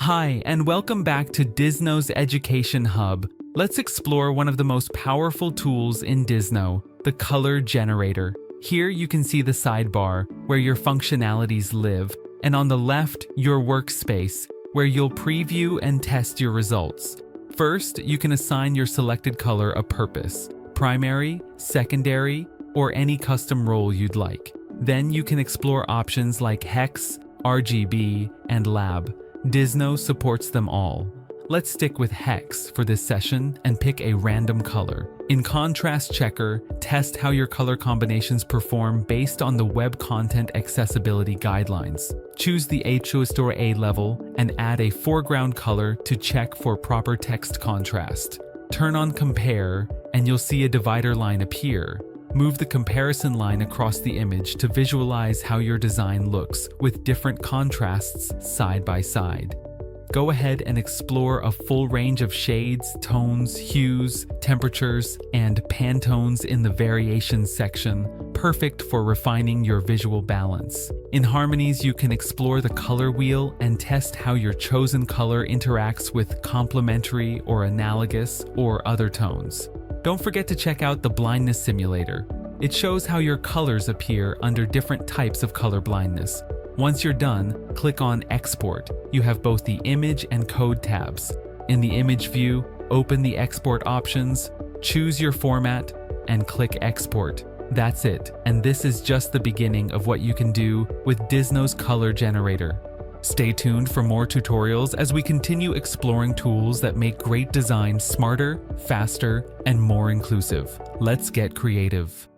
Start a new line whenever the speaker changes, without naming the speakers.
Hi, and welcome back to Dizno's Education Hub. Let's explore one of the most powerful tools in Dizno, the color generator. Here you can see the sidebar, where your functionalities live, and on the left, your workspace, where you'll preview and test your results. First, you can assign your selected color a purpose, primary, secondary, or any custom role you'd like. Then you can explore options like hex, RGB, and lab. Dizno supports them all. Let's stick with hex for this session and pick a random color. In Contrast Checker, test how your color combinations perform based on the Web Content Accessibility Guidelines. Choose the H2 level and add a foreground color to check for proper text contrast. Turn on Compare and you'll see a divider line appear. Move the comparison line across the image to visualize how your design looks with different contrasts side by side. Go ahead and explore a full range of shades, tones, hues, temperatures, and Pantones in the Variations section, perfect for refining your visual balance. In Harmonies, you can explore the color wheel and test how your chosen color interacts with complementary or analogous or other tones. Don't forget to check out the blindness simulator. It shows how your colors appear under different types of color blindness. Once you're done, click on Export. You have both the image and code tabs. In the image view, open the export options, choose your format, and click Export. That's it, and this is just the beginning of what you can do with Dizno's color generator. Stay tuned for more tutorials as we continue exploring tools that make great design smarter, faster, and more inclusive. Let's get creative.